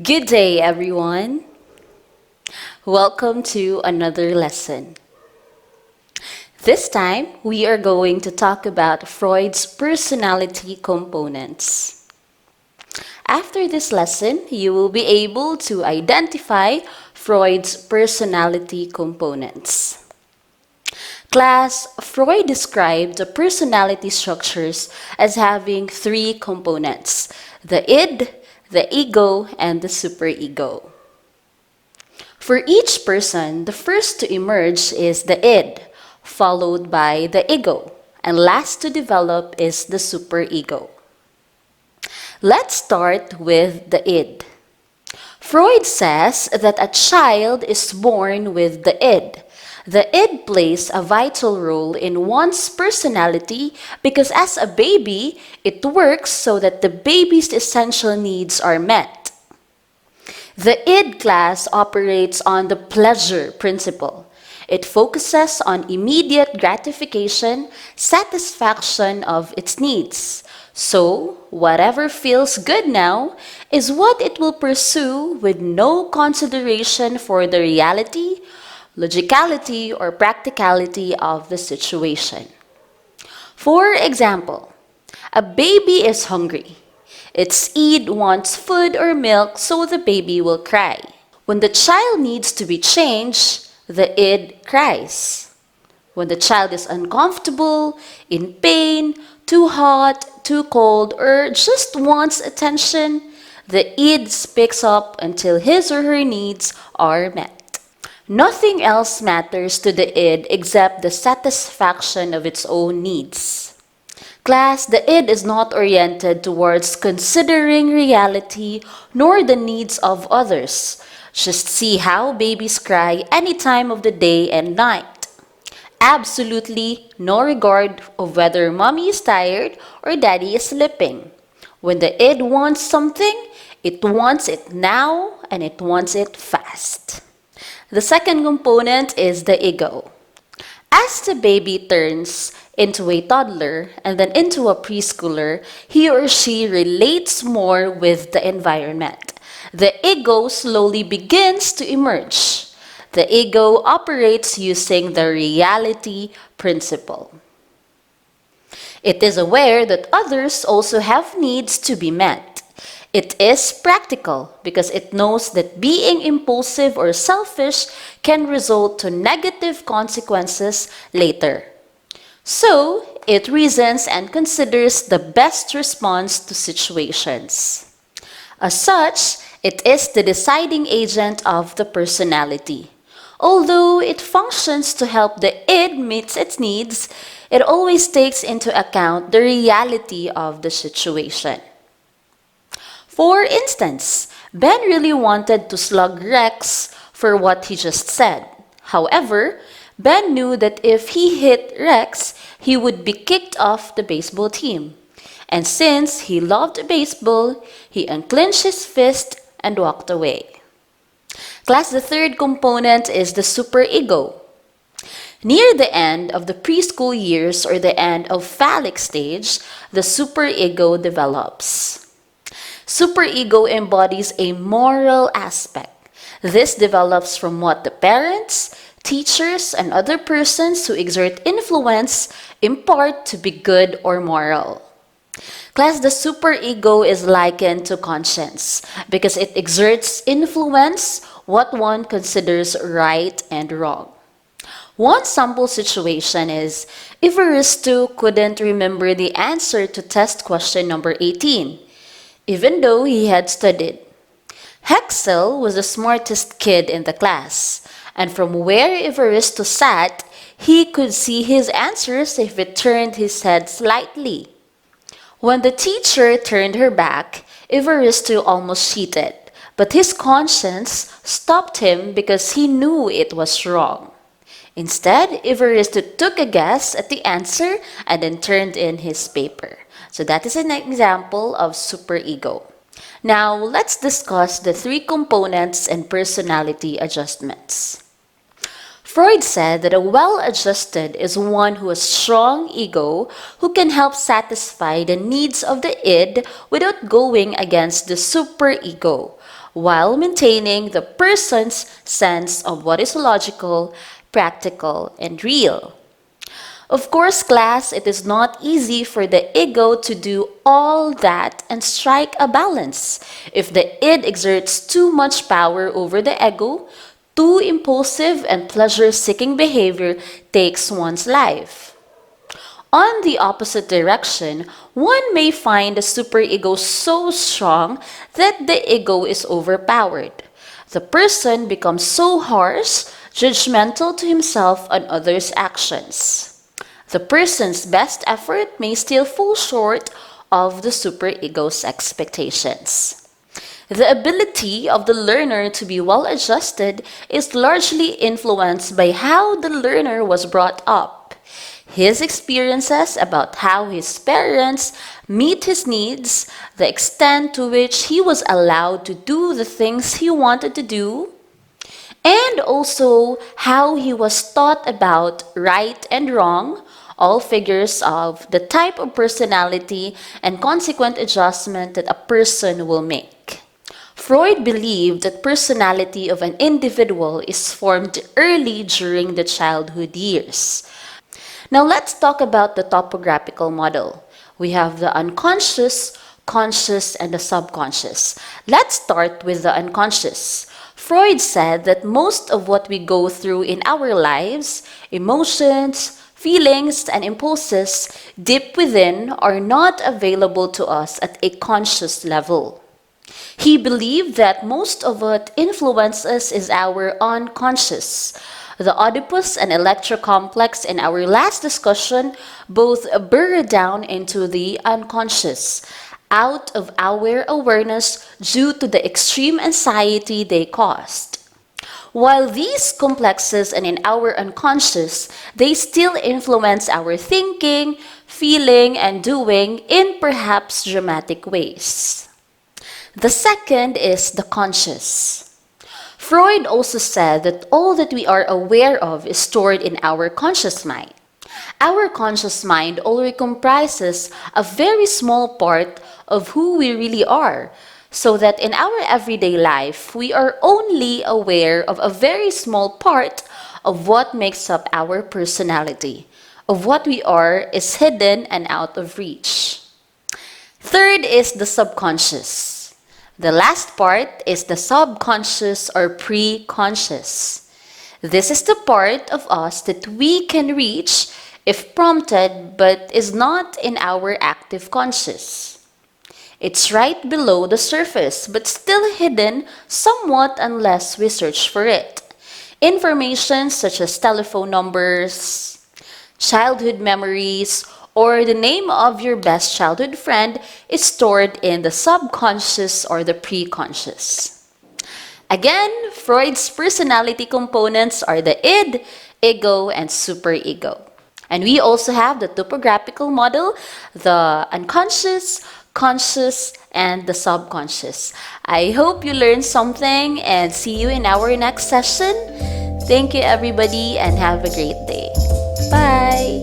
Good day, everyone. Welcome to another lesson. This time, we are going to talk about Freud's personality components. After this lesson, you will be able to identify Freud's personality components. Class, Freud described the personality structures as having three components: the id, the ego, and the superego. For each person, the first to emerge is the id, followed by the ego, and last to develop is the superego. Let's start with the id. Freud says that a child is born with the id. The id plays a vital role in one's personality because as a baby, it works so that the baby's essential needs are met. The id class operates on the pleasure principle. It focuses on immediate gratification, satisfaction of its needs. So, whatever feels good now is what it will pursue with no consideration for the reality, logicality, or practicality of the situation. For example, a baby is hungry. Its id wants food or milk, so the baby will cry. When the child needs to be changed, the id cries. When the child is uncomfortable, in pain, too hot, too cold, or just wants attention, the id speaks up until his or her needs are met. Nothing else matters to the id except the satisfaction of its own needs. Class, the id is not oriented towards considering reality nor the needs of others. Just see how babies cry any time of the day and night. Absolutely no regard of whether mommy is tired or daddy is sleeping. When the id wants something, it wants it now and it wants it fast. The second component is the ego. As the baby turns into a toddler and then into a preschooler, he or she relates more with the environment. The ego slowly begins to emerge. The ego operates using the reality principle. It is aware that others also have needs to be met. It is practical because it knows that being impulsive or selfish can result to negative consequences later. So, it reasons and considers the best response to situations. As such, it is the deciding agent of the personality. Although it functions to help the id meet its needs, it always takes into account the reality of the situation. For instance, Ben really wanted to slug Rex for what he just said. However, Ben knew that if he hit Rex, he would be kicked off the baseball team. And since he loved baseball, he unclenched his fist and walked away. Class, the third component is the superego. Near the end of the preschool years or the end of phallic stage, the superego develops. Superego embodies a moral aspect. This develops from what the parents, teachers, and other persons who exert influence impart to be good or moral. Class, the superego is likened to conscience because it exerts influence what one considers right and wrong. One sample situation is Ivaristo couldn't remember the answer to test question number 18, even though he had studied. Hexel was the smartest kid in the class, and from where Ivaristo sat, he could see his answers if he turned his head slightly. When the teacher turned her back, Ivaristo almost cheated, but his conscience stopped him because he knew it was wrong. Instead, Ivaristo took a guess at the answer and then turned in his paper. So that is an example of superego. Now, let's discuss the three components and personality adjustments. Freud said that a well-adjusted is one who has strong ego who can help satisfy the needs of the id without going against the superego, while maintaining the person's sense of what is logical, practical, and real. Of course, class, it is not easy for the ego to do all that and strike a balance. If the id exerts too much power over the ego, too impulsive and pleasure-seeking behavior takes one's life. On the opposite direction, one may find the superego so strong that the ego is overpowered. The person becomes so harsh, judgmental to himself and others' actions. The person's best effort may still fall short of the superego's expectations. The ability of the learner to be well adjusted is largely influenced by how the learner was brought up. His experiences about how his parents meet his needs, the extent to which he was allowed to do the things he wanted to do, and also how he was taught about right and wrong, all figures of the type of personality and consequent adjustment that a person will make. Freud believed that personality of an individual is formed early during the childhood years. Now let's talk about the topographical model. We have the unconscious, conscious, and the subconscious. Let's start with the unconscious. Freud said that most of what we go through in our lives, emotions, feelings, and impulses deep within are not available to us at a conscious level. He believed that most of what influences us is our unconscious. The Oedipus and Electra complex in our last discussion both burrow down into the unconscious, out of our awareness due to the extreme anxiety they caused. While these complexes and in our unconscious, they still influence our thinking, feeling, and doing in perhaps dramatic ways. The second is the conscious. Freud also said that all that we are aware of is stored in our conscious mind. Our conscious mind only comprises a very small part of who we really are, so that in our everyday life, we are only aware of a very small part of what makes up our personality. Of what we are is hidden and out of reach. Third is the subconscious. The last part is the subconscious or pre-conscious. This is the part of us that we can reach if prompted but is not in our active conscious. It's right below the surface but still hidden somewhat unless we search for it. Information such as telephone numbers, childhood memories, or the name of your best childhood friend is stored in the subconscious or the pre-conscious. Again, Freud's personality components are the id, ego, and superego. And we also have the topographical model, the unconscious, conscious, and the subconscious. I hope you learned something and see you in our next session. Thank you everybody and have a great day. Bye!